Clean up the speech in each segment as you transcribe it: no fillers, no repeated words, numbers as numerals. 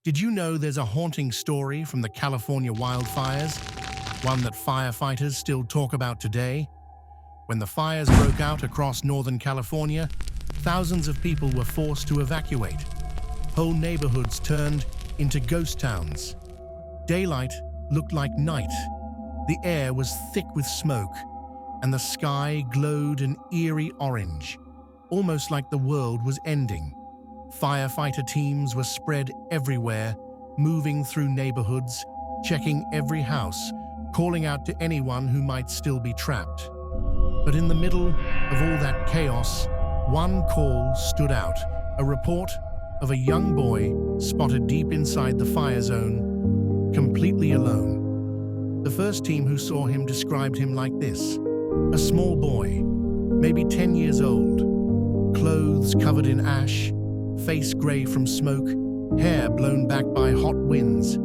Did you know there's a haunting story from the California wildfires? One that firefighters still talk about today? When the fires broke out across Northern California, thousands of people were forced to evacuate. Whole neighborhoods turned into ghost towns. Daylight looked like night. The air was thick with smoke, and the sky glowed an eerie orange, almost like the world was ending. Firefighter teams were spread everywhere, moving through neighborhoods, checking every house, calling out to anyone who might still be trapped. But in the middle of all that chaos, one call stood out, a report of a young boy spotted deep inside the fire zone, completely alone. The first team who saw him described him like this: a small boy, maybe 10 years old, clothes covered in ash, face gray from smoke, hair blown back by hot winds.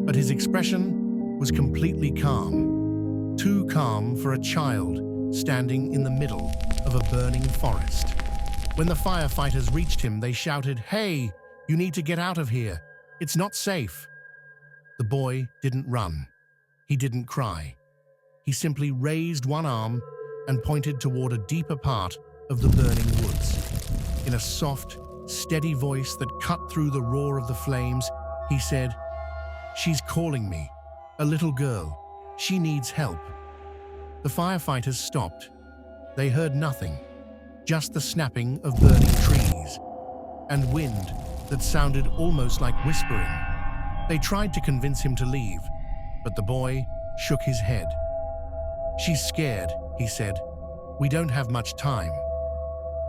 But his expression was completely calm, too calm for a child standing in the middle of a burning forest. When the firefighters reached him, they shouted, "Hey, you need to get out of here. It's not safe." The boy didn't run. He didn't cry. He simply raised one arm and pointed toward a deeper part of the burning woods. In a soft, steady voice that cut through the roar of the flames, he said, "She's calling me. A little girl. She needs help." The firefighters stopped. They heard nothing, just the snapping of burning trees and wind that sounded almost like whispering. They tried to convince him to leave, but the boy shook his head. "She's scared," he said. "We don't have much time."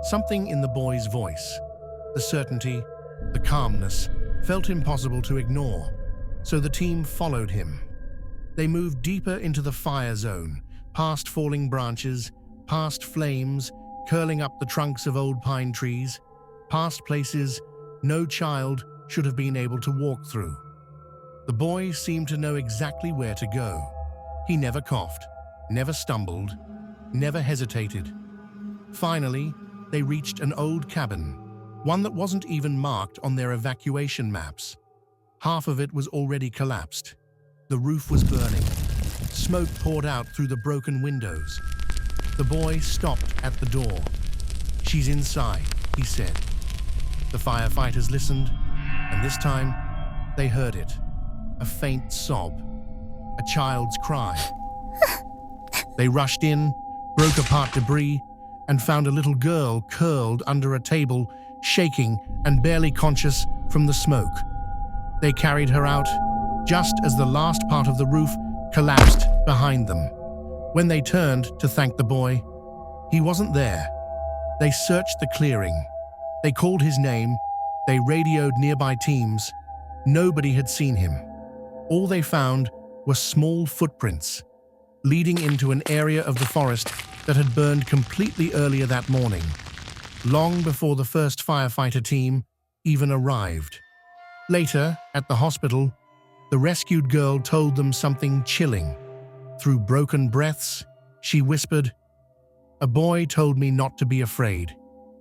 Something in the boy's voice, the certainty, the calmness, felt impossible to ignore, so the team followed him. They moved deeper into the fire zone, past falling branches, past flames curling up the trunks of old pine trees, past places no child should have been able to walk through. The boy seemed to know exactly where to go. He never coughed, never stumbled, never hesitated. Finally, they reached an old cabin, one that wasn't even marked on their evacuation maps. Half of it was already collapsed. The roof was burning. Smoke poured out through the broken windows. The boy stopped at the door. "She's inside," he said. The firefighters listened, and this time they heard it. A faint sob, a child's cry. They rushed in, broke apart debris, and found a little girl curled under a table, shaking and barely conscious from the smoke. They carried her out, just as the last part of the roof collapsed behind them. When they turned to thank the boy, he wasn't there. They searched the clearing. They called his name. They radioed nearby teams. Nobody had seen him. All they found were small footprints, leading into an area of the forest that had burned completely earlier that morning, long before the first firefighter team even arrived. Later, at the hospital, the rescued girl told them something chilling. Through broken breaths, she whispered, "A boy told me not to be afraid.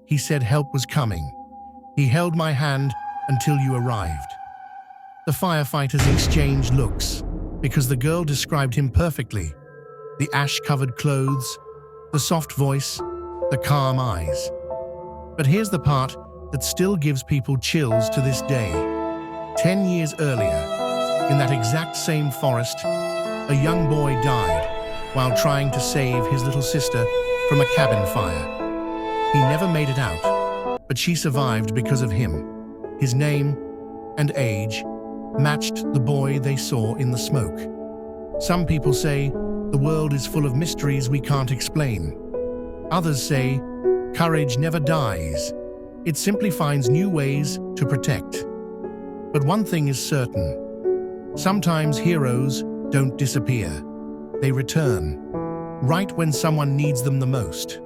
He said help was coming. He held my hand until you arrived." The firefighters exchanged looks, because the girl described him perfectly. The ash-covered clothes, the soft voice, the calm eyes. But here's the part that still gives people chills to this day. 10 years earlier, in that exact same forest, a young boy died while trying to save his little sister from a cabin fire. He never made it out, but she survived because of him. His name and age matched the boy they saw in the smoke. Some people say the world is full of mysteries we can't explain. Others say courage never dies. It simply finds new ways to protect. But one thing is certain. Sometimes heroes don't disappear. They return, right when someone needs them the most.